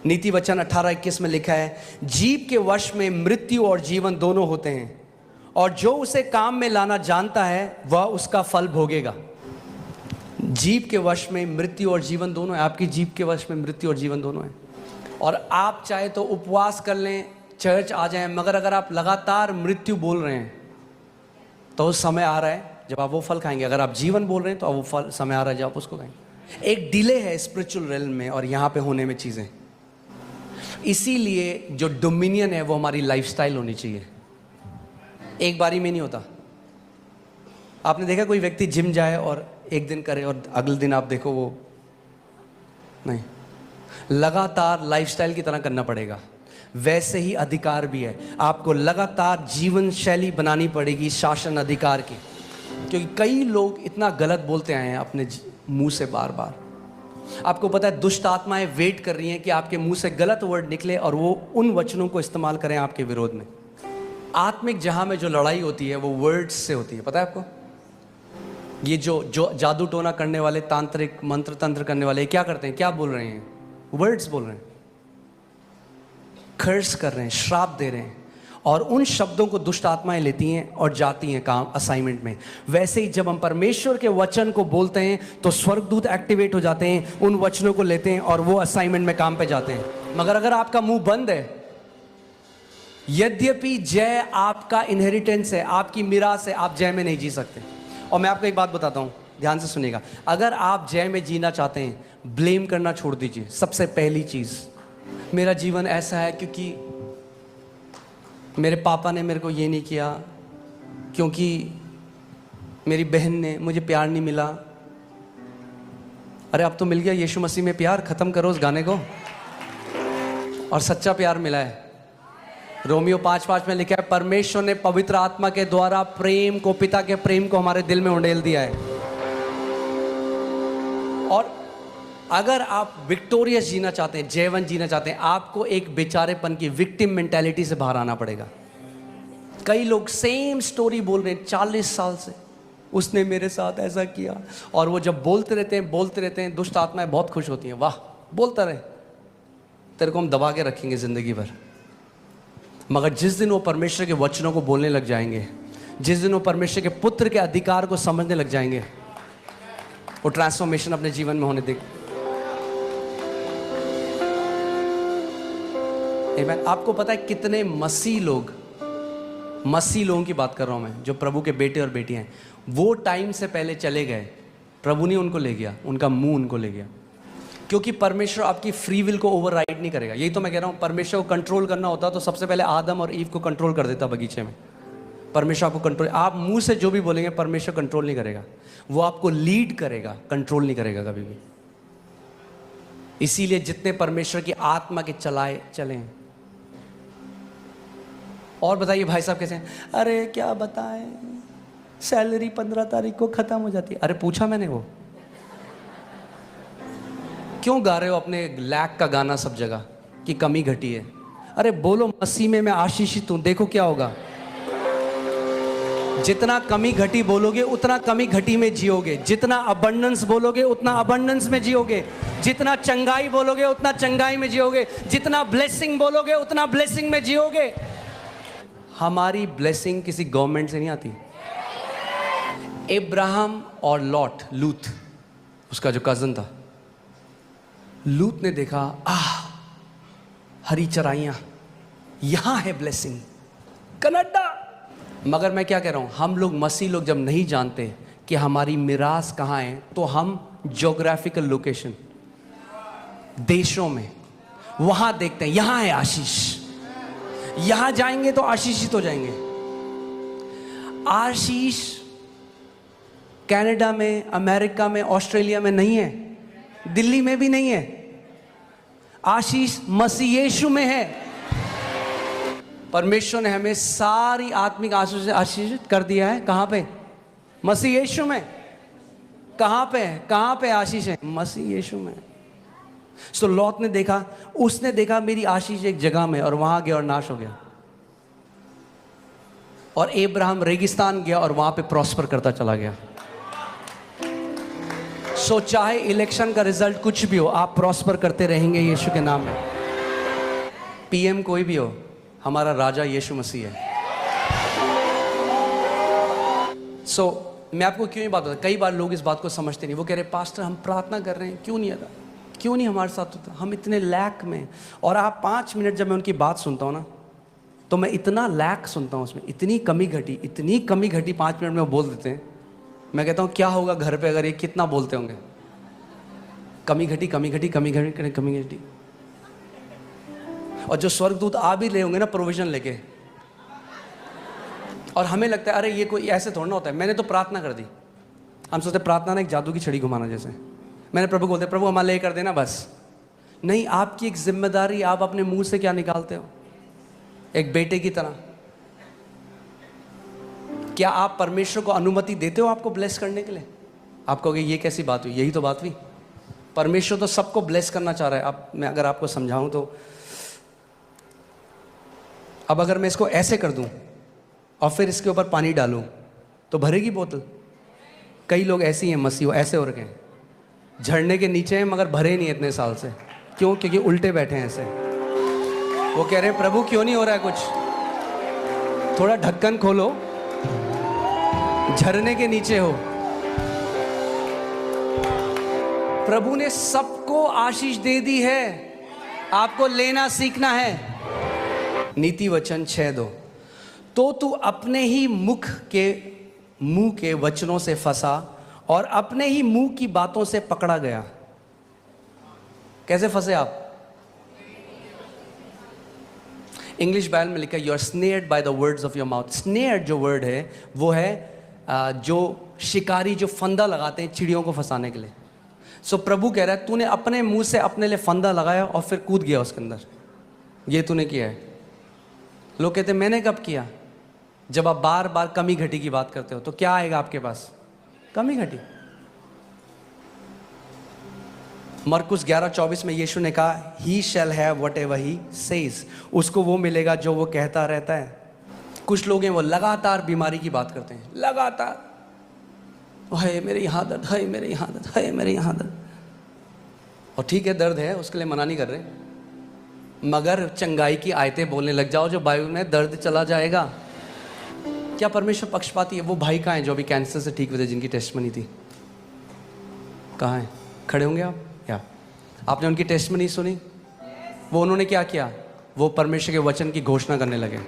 नीति वचन 18:21 में लिखा है, जीव के वश में मृत्यु और जीवन दोनों होते हैं, और जो उसे काम में लाना जानता है वह उसका फल भोगेगा। जीव के वश में मृत्यु और जीवन दोनों है। आपकी जीव के वश में मृत्यु और जीवन दोनों है। और आप चाहे तो उपवास कर लें, चर्च आ जाएं, मगर अगर आप लगातार मृत्यु बोल रहे हैं तो उस समय आ रहा है जब आप वो फल खाएंगे। अगर आप जीवन बोल रहे हैं तो वो फल समय आ रहा है जब आप उसको खाएंगे। एक डिले है स्पिरिचुअल रेल्म में और यहाँ पे होने में चीज़ें। इसीलिए जो डोमिनियन है वो हमारी लाइफस्टाइल होनी चाहिए, एक बारी में नहीं होता। आपने देखा कोई व्यक्ति जिम जाए और एक दिन करे और अगले दिन आप देखो वो नहीं, लगातार लाइफस्टाइल की तरह करना पड़ेगा। वैसे ही अधिकार भी है, आपको लगातार जीवन शैली बनानी पड़ेगी शासन अधिकार की, क्योंकि कई लोग इतना गलत बोलते आए हैं अपने मुंह से बार बार। आपको पता है दुष्ट आत्माएं वेट कर रही हैं कि आपके मुंह से गलत वर्ड निकले और वो उन वचनों को इस्तेमाल करें आपके विरोध में। आत्मिक जहां में जो लड़ाई होती है वो वर्ड्स से होती है, पता है आपको। ये जो जादू टोना करने वाले, तांत्रिक मंत्र तंत्र करने वाले क्या करते हैं, क्या बोल रहे हैं, वर्ड्स बोल रहे हैं, कर्स कर रहे हैं, श्राप दे रहे हैं, और उन शब्दों को दुष्ट आत्माएं लेती हैं और जाती हैं काम असाइनमेंट में। वैसे ही जब हम परमेश्वर के वचन को बोलते हैं तो स्वर्गदूत एक्टिवेट हो जाते हैं, उन वचनों को लेते हैं और वो असाइनमेंट में काम पे जाते हैं। मगर अगर आपका मुंह बंद है, यद्यपि जय आपका इनहेरिटेंस है, आपकी मिरास है, आप जय में नहीं जी सकते। और मैं आपको एक बात बताता हूं, ध्यान से सुनिएगा। अगर आप जय में जीना चाहते हैं, ब्लेम करना छोड़ दीजिए। सबसे पहली चीज, मेरा जीवन ऐसा है क्योंकि मेरे पापा ने मेरे को ये नहीं किया, क्योंकि मेरी बहन ने मुझे प्यार नहीं मिला। अरे अब तो मिल गया यीशु मसीह में प्यार, खत्म करो उस गाने को। और सच्चा प्यार मिला है। रोमियो 5:5 में लिखा है, परमेश्वर ने पवित्र आत्मा के द्वारा प्रेम को, पिता के प्रेम को हमारे दिल में उंडेल दिया है। और अगर आप विक्टोरियस जीना चाहते हैं, जयवंत जीना चाहते हैं, आपको एक बेचारेपन की विक्टिम मेंटालिटी से बाहर आना पड़ेगा। कई लोग सेम स्टोरी बोल रहे हैं 40 साल से, उसने मेरे साथ ऐसा किया, और वो जब बोलते रहते हैं, दुष्ट आत्माएं बहुत खुश होती हैं, वाह बोलता रहे, तेरे को हम दबा के रखेंगे जिंदगी भर। मगर जिस दिन वो परमेश्वर के वचनों को बोलने लग जाएंगे, जिस दिन वो परमेश्वर के पुत्र के अधिकार को समझने लग जाएंगे, वो ट्रांसफॉर्मेशन अपने जीवन में होने देंगे। आपको पता है कितने मसीह लोगों की बात कर रहा हूं मैं, जो प्रभु के बेटे और बेटियां हैं, वो टाइम से पहले चले गए। प्रभु ने उनको ले गया, उनका मुंह उनको ले गया। क्योंकि परमेश्वर आपकी फ्री विल को ओवरराइड नहीं करेगा। यही तो मैं कह रहा हूं, परमेश्वर को कंट्रोल करना होता तो सबसे पहले आदम और ईव को कंट्रोल कर देता बगीचे में। परमेश्वर आपको कंट्रोल, आप मुंह से जो भी बोलेंगे परमेश्वर कंट्रोल नहीं करेगा, वो आपको लीड करेगा, कंट्रोल नहीं करेगा कभी भी। इसीलिए जितने परमेश्वर की आत्मा के चले। और बताइए भाई साहब कैसे हैं? अरे क्या बताएं, सैलरी 15 तारीख को खत्म हो जाती है। अरे पूछा मैंने, वो क्यों गा रहे हो अपने लैक का गाना सब जगह कि कमी घटी है? अरे बोलो मसीह में मैं आशीषित हूं, देखो क्या होगा। जितना कमी घटी बोलोगे उतना कमी घटी में जियोगे, जितना अबंडेंस बोलोगे उतना अबंडेंस में जियोगे, जितना चंगाई बोलोगे उतना चंगाई में जियोगे, जितना ब्लेसिंग बोलोगे उतना ब्लेसिंग में जियोगे। हमारी ब्लेसिंग किसी गवर्नमेंट से नहीं आती। इब्राहिम और लूत उसका जो कजन था, लूत ने देखा हरी चराइयां, यहां है ब्लेसिंग, कनाडा। मगर मैं क्या कह रहा हूं, हम लोग मसीह लोग जब नहीं जानते कि हमारी मिरास कहां है, तो हम ज्योग्राफिकल लोकेशन, देशों में वहां देखते हैं, यहां है आशीष, यहां जाएंगे तो आशीषित हो जाएंगे। आशीष कनाडा में, अमेरिका में, ऑस्ट्रेलिया में नहीं है, दिल्ली में भी नहीं है। आशीष मसीह यीशु में है। परमेश्वर ने हमें सारी आत्मिक आशीष से आशीषित कर दिया है। कहां पे? मसीह यीशु में। कहां पे है? कहां पे आशीष है? मसीह यीशु में। सो लॉत ने देखा, उसने देखा मेरी आशीष एक जगह में, और वहां गया और नाश हो गया। और इब्राहिम रेगिस्तान गया और वहां पे प्रॉस्पर करता चला गया। सो चाहे इलेक्शन का रिजल्ट कुछ भी हो, आप प्रॉस्पर करते रहेंगे यीशु के नाम में। पीएम कोई भी हो, हमारा राजा यीशु मसीह है। मैं आपको क्यों ये बात बताता, कई बार लोग इस बात को समझते नहीं। वो कह रहे पास्टर हम प्रार्थना कर रहे हैं, क्यों नहीं आता, क्यों नहीं हमारे साथ होता, हम इतने लैक में। और आप 5 मिनट जब मैं उनकी बात सुनता हूँ ना, तो मैं इतना लैक सुनता हूँ उसमें, इतनी कमी घटी 5 मिनट में वो बोल देते हैं। मैं कहता हूँ क्या होगा घर पे अगर ये कितना बोलते होंगे, कमी घटी। और जो स्वर्गदूत आ भी रहे होंगे ना प्रोविजन लेके, और हमें लगता है अरे ये कोई ऐसे थोड़ा ना होता है, मैंने तो प्रार्थना कर दी। हम सोचते प्रार्थना ना एक जादू की छड़ी घुमाना जैसे। मैंने प्रभु को बोलते प्रभु हमारे लिए कर देना बस। नहीं, आपकी एक जिम्मेदारी, आप अपने मुंह से क्या निकालते हो, एक बेटे की तरह। क्या आप परमेश्वर को अनुमति देते हो आपको ब्लेस करने के लिए? आप कहोगे ये कैसी बात हुई, यही तो बात हुई। परमेश्वर तो सबको ब्लेस करना चाह रहा है। अब मैं अगर आपको समझाऊं तो, अब अगर मैं इसको ऐसे कर दूं और फिर इसके ऊपर पानी डालूं तो भरेगी बोतल? कई लोग ऐसे ही हैं, मसीह ऐसे हो रखे हैं, झरने के नीचे हैं मगर भरे नहीं इतने साल से। क्यों? क्योंकि उल्टे बैठे हैं ऐसे। वो कह रहे हैं प्रभु क्यों नहीं हो रहा है कुछ, थोड़ा ढक्कन खोलो, झरने के नीचे हो। प्रभु ने सबको आशीष दे दी है, आपको लेना सीखना है। नीति वचन 6:2, तो तू अपने ही मुंह के वचनों से फंसा और अपने ही मुंह की बातों से पकड़ा गया। कैसे फंसे आप? इंग्लिश बाइबल में लिखा है you are snared by the words of your mouth. Snared जो वर्ड है वो है जो शिकारी जो फंदा लगाते हैं चिड़ियों को फंसाने के लिए। सो प्रभु कह रहा है तूने अपने मुंह से अपने लिए फंदा लगाया और फिर कूद गया उसके अंदर, ये तूने किया है। लोग कहते हैं मैंने कब किया? जब आप बार बार कमी घटी की बात करते हो तो क्या आएगा आपके पास? कमी घटी। मरकुस 11:24 में यीशु ने कहा he shall have whatever he says, उसको वो मिलेगा जो वो कहता रहता है। कुछ लोग हैं वो लगातार बीमारी की बात करते हैं, लगातार, हाय मेरे यहाँ दर्द, हाय मेरे यहाँ दर्द, हाय मेरे यहाँ दर्द। और ठीक है दर्द है, उसके लिए मना नहीं कर रहे, मगर चंगाई की आयतें बोलने लग जाओ जो बाइबल में दर्द चला जाएगा। क्या परमेश्वर पक्षपाती है? वो भाई कहाँ हैं जो अभी कैंसर से ठीक हुए थे, जिनकी टेस्टमनी थी? कहाँ हैं? खड़े होंगे आप? या आपने उनकी टेस्टमनी सुनी? वो उन्होंने क्या किया? वो परमेश्वर के वचन की घोषणा करने लगे,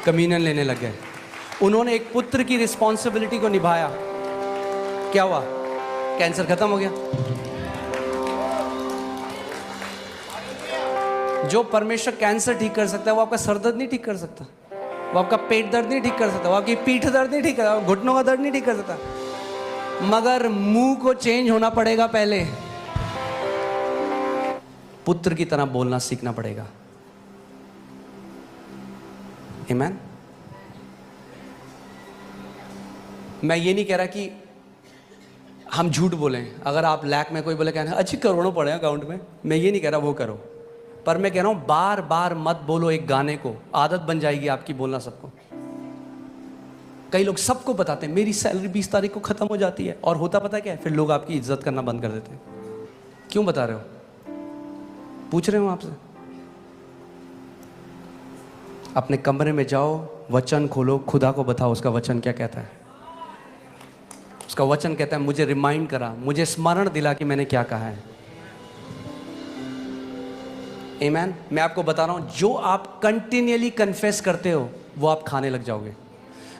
कम्युनियन लेने लग गए। उन्होंने एक पुत्र की रिस्पॉन्सिबिलिटी को निभाया। क्या हुआ? कैंसर खत्म हो गया। जो परमेश्वर कैंसर ठीक कर सकता है वो आपका सर दर्द नहीं ठीक कर सकता, वो आपका पेट दर्द नहीं ठीक कर सकता, वो आपकी पीठ दर्द नहीं ठीक कर सकता, घुटनों का दर्द नहीं ठीक कर सकता, मगर मुंह को चेंज होना पड़ेगा। पहले पुत्र की तरह बोलना सीखना पड़ेगा। आमीन। मैं ये नहीं कह रहा कि हम झूठ बोलें। अगर आप लैक में कोई बोले कहना अच्छी करोड़ों पड़े अकाउंट में, मैं ये नहीं कह रहा वो करो, पर मैं कह रहा हूं बार बार मत बोलो एक गाने को, आदत बन जाएगी आपकी बोलना सबको। कई लोग सबको बताते हैं मेरी सैलरी 20 तारीख को खत्म हो जाती है, और होता पता क्या है? फिर लोग आपकी इज्जत करना बंद कर देते हैं। क्यों बता रहे हो? पूछ रहे हो आपसे। अपने कमरे में जाओ, वचन खोलो, खुदा को बताओ उसका वचन क्या कहता है। उसका वचन कहता है मुझे रिमाइंड करा, मुझे स्मरण दिला कि मैंने क्या कहा है। आमीन। मैं आपको बता रहा हूं जो आप कंटिन्यूअली कन्फेस करते हो वो आप खाने लग जाओगे।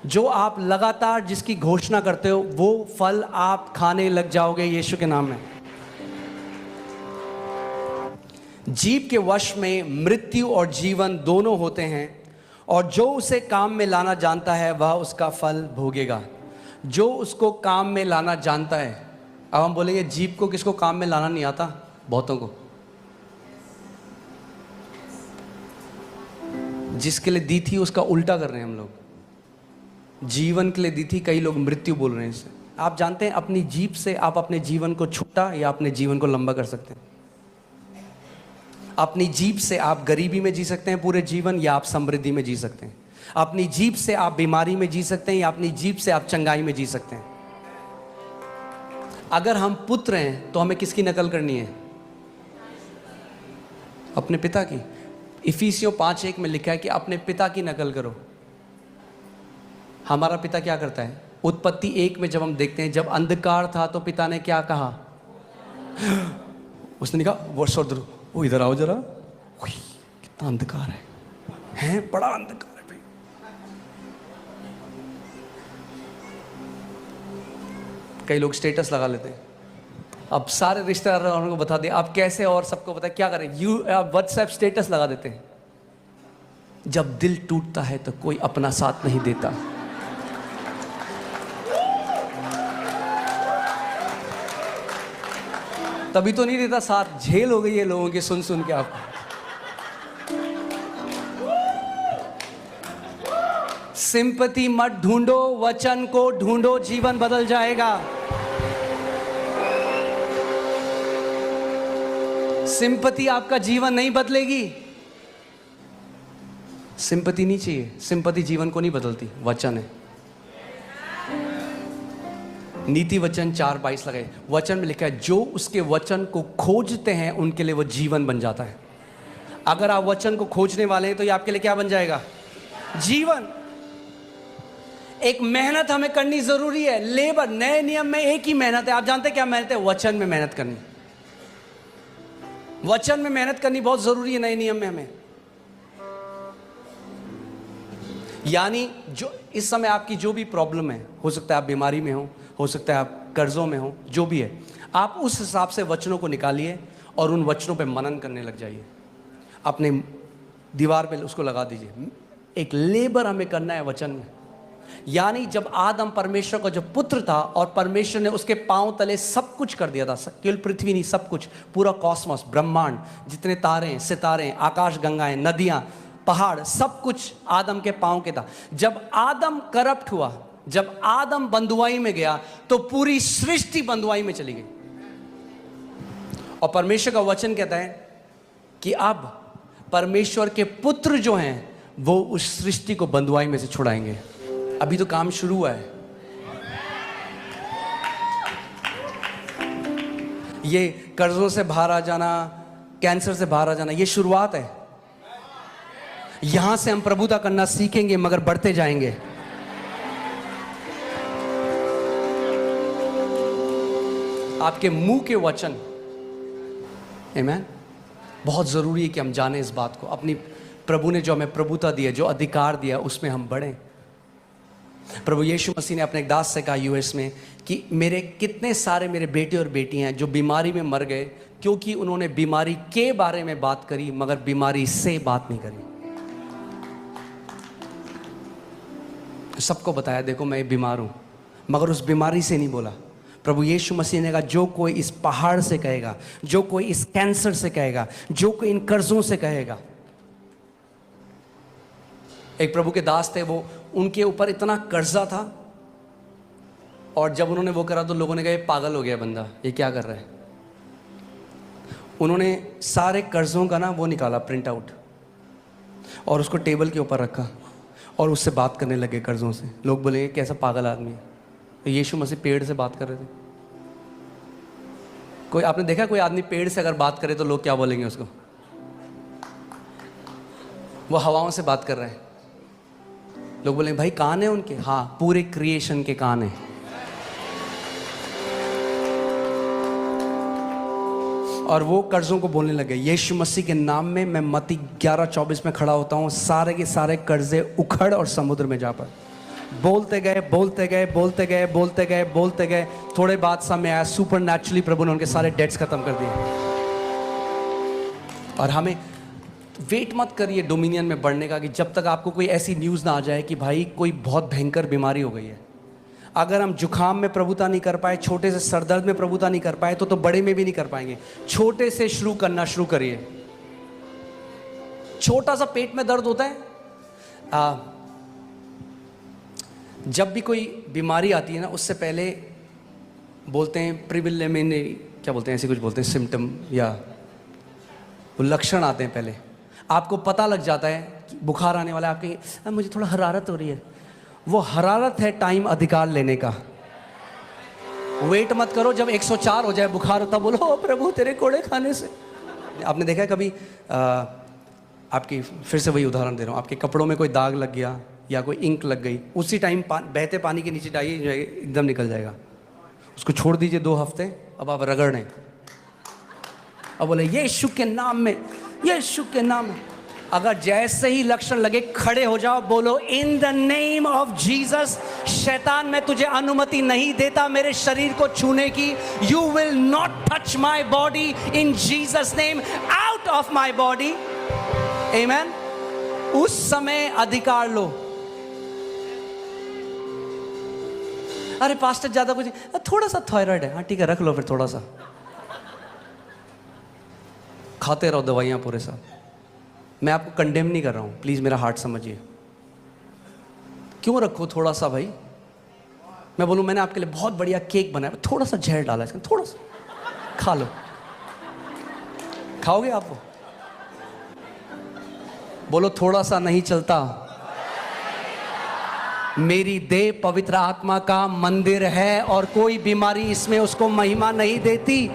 जो आप लगातार जिसकी घोषणा करते हो वो फल आप खाने लग जाओगे यीशु के नाम में। जीव के वश में मृत्यु और जीवन दोनों होते हैं, और जो उसे काम में लाना जानता है वह उसका फल भोगेगा। जो उसको काम में लाना जानता है। अब हम बोलेंगे जीव को किसको काम में लाना नहीं आता? बहुतों को। जिसके लिए दी थी उसका उल्टा कर रहे हैं हम लोग। जीवन के लिए दी थी, कई लोग मृत्यु बोल रहे हैं इसे। आप जानते हैं अपनी जीभ से आप अपने जीवन को छोटा या अपने जीवन को लंबा कर सकते हैं। अपनी जीभ से आप गरीबी में जी सकते हैं पूरे जीवन, या आप समृद्धि में जी सकते हैं। अपनी जीभ से आप बीमारी में जी सकते हैं, या अपनी जीभ से आप चंगाई में जी सकते हैं। अगर हम पुत्र हैं तो हमें किसकी नकल करनी है? अपने पिता की। इफिसियों 5:1 में लिखा है कि अपने पिता की नकल करो। हमारा पिता क्या करता है? उत्पत्ति 1 में जब हम देखते हैं, जब अंधकार था तो पिता ने क्या कहा? उसने कहा वो इधर आओ जरा, कितना अंधकार है बड़ा अंधकार है भाई। कई लोग स्टेटस लगा लेते हैं, अब सारे रिश्तेदारों को बता दे आप कैसे, और सबको पता है क्या करें, व्हाट्सएप स्टेटस लगा देते हैं। जब दिल टूटता है तो कोई अपना साथ नहीं देता। तभी तो नहीं देता साथ, झेल हो गई है लोगों की सुन सुन के। आपको सिंपैथी मत ढूंढो, वचन को ढूंढो, जीवन बदल जाएगा। सिंपैथी आपका जीवन नहीं बदलेगी। सिंपैथी नहीं चाहिए, सिंपैथी जीवन को नहीं बदलती, वचन है। नीति वचन 4:22 लगाए, वचन में लिखा है जो उसके वचन को खोजते हैं उनके लिए वो जीवन बन जाता है। अगर आप वचन को खोजने वाले हैं तो ये आपके लिए क्या बन जाएगा? जीवन। एक मेहनत हमें करनी जरूरी है, लेबर। नए नियम में एक ही मेहनत है, आप जानते हैं क्या मेहनत है? वचन में मेहनत करनी। वचन में मेहनत करनी बहुत जरूरी है नए नियम में हमें। यानी जो इस समय आपकी जो भी प्रॉब्लम है, हो सकता है आप बीमारी में हो सकता है आप कर्जों में हो, जो भी है, आप उस हिसाब से वचनों को निकालिए और उन वचनों पे मनन करने लग जाइए। अपने दीवार पे उसको लगा दीजिए। एक लेबर हमें करना है वचन में। यानी जब आदम परमेश्वर का जो पुत्र था और परमेश्वर ने उसके पांव तले सब कुछ कर दिया था, केवल पृथ्वी नहीं, सब कुछ, पूरा कॉस्मोस, ब्रह्मांड, जितने तारे हैं, सितारे हैं, आकाश गंगाएं, नदियां, पहाड़, सब कुछ आदम के पांव के था। जब आदम करप्ट हुआ, जब आदम बंधुआई में गया, तो पूरी सृष्टि बंधुआई में चली गई। और परमेश्वर का वचन कहता है कि अब परमेश्वर के पुत्र जो हैं वो उस सृष्टि को बंधुआई में से छुड़ाएंगे। अभी तो काम शुरू हुआ है। ये कर्जों से बाहर आ जाना, कैंसर से बाहर आ जाना, ये शुरुआत है। यहां से हम प्रभुता करना सीखेंगे, मगर बढ़ते जाएंगे। आपके मुंह के वचन, आमीन, बहुत जरूरी है कि हम जानें इस बात को। अपनी प्रभु ने जो हमें प्रभुता दी है, जो अधिकार दिया, उसमें हम बढ़ें। प्रभु यीशु मसीह ने अपने एक दास से कहा यूएस में कि मेरे कितने सारे मेरे बेटे और बेटियां हैं जो बीमारी में मर गए, क्योंकि उन्होंने बीमारी के बारे में बात करी मगर बीमारी से बात नहीं करी। सबको बताया देखो मैं बीमार हूं, मगर उस बीमारी से नहीं बोला। प्रभु यीशु मसीह ने कहा जो कोई इस पहाड़ से कहेगा, जो कोई इस कैंसर से कहेगा, जो कोई इन कर्जों से कहेगा। एक प्रभु के दास थे, वो उनके ऊपर इतना कर्जा था, और जब उन्होंने वो करा तो लोगों ने कहा ये पागल हो गया बंदा, ये क्या कर रहा है। उन्होंने सारे कर्जों का ना वो निकाला, प्रिंट आउट, और उसको टेबल के ऊपर रखा और उससे बात करने लगे कर्जों से। लोग बोलेंगे कैसा पागल आदमी है। तो यीशु मसीह पेड़ से बात कर रहे थे। कोई आपने देखा कोई आदमी पेड़ से अगर बात करे तो लोग क्या बोलेंगे उसको? वो हवाओं से बात कर रहे हैं। लोग बोलेंगे भाई कान है उनके? हाँ, पूरे क्रिएशन के कान है। और वो कर्जों को बोलने लगे यीशु मसीह के नाम में मैं मत्ती 11:24 में खड़ा होता हूँ, सारे के सारे कर्जे उखड़ और समुद्र में जा पड़े। बोलते गए बोलते गए बोलते गए बोलते गए बोलते गए, थोड़े बाद सामने आया सुपर नेचुरली प्रभु ने उनके सारे डेट्स खत्म कर दिए। और हमें वेट मत करिए डोमिनियन में बढ़ने का, कि जब तक आपको कोई ऐसी न्यूज़ ना आ जाए कि भाई कोई बहुत भयंकर बीमारी हो गई है। अगर हम जुखाम में प्रभुता नहीं कर पाए, छोटे से सरदर्द में प्रभुता नहीं कर पाए, तो बड़े में भी नहीं कर पाएंगे। छोटे से शुरू करना शुरू करिए। छोटा सा पेट में दर्द होता है, जब भी कोई बीमारी आती है ना, उससे पहले बोलते हैं प्रिविलेमिनरी, क्या बोलते हैं, ऐसे कुछ बोलते हैं, सिम्टम या वो लक्षण आते हैं। पहले आपको पता लग जाता है कि बुखार आने वाला है, आपके मुझे थोड़ा हरारत हो रही है। वो हरारत है टाइम अधिकार लेने का। वेट मत करो जब 104 हो जाए बुखार होता, बोलो प्रभु तेरे कोड़े खाने से। आपने देखा है कभी आपकी, फिर से वही उदाहरण दे रहा हूँ, आपके कपड़ों में कोई दाग लग गया या कोई इंक लग गई, उसी टाइम बहते पानी के नीचे डालिए, एकदम निकल जाएगा। उसको छोड़ दीजिए 2 हफ्ते, अब आप रगड़ें, अब बोले यीशु के नाम में, यीशु के नाम में। अगर जैसे ही लक्षण लगे खड़े हो जाओ, बोलो in the name of Jesus, शैतान मैं तुझे अनुमति नहीं देता मेरे शरीर को छूने की। You will not touch my body in Jesus name, out of my body. Amen. उस समय अधिकार लो। अरे पास्टर ज्यादा कुछ, थोड़ा सा थायराइड है, हाँ ठीक है रख लो फिर, थोड़ा सा खाते रहो दवाइयां पूरे साल। मैं आपको कंडेम नहीं कर रहा हूं, प्लीज मेरा हार्ट समझिए। क्यों रखो थोड़ा सा भाई? मैं बोलूं मैंने आपके लिए बहुत बढ़िया केक बनाया, थोड़ा सा जहर डाला इसमें, थोड़ा सा खा लो। खाओगे आप वो? बोलो थोड़ा सा नहीं चलता। मेरी देह पवित्र आत्मा का मंदिर है और कोई बीमारी इसमें उसको महिमा नहीं देती।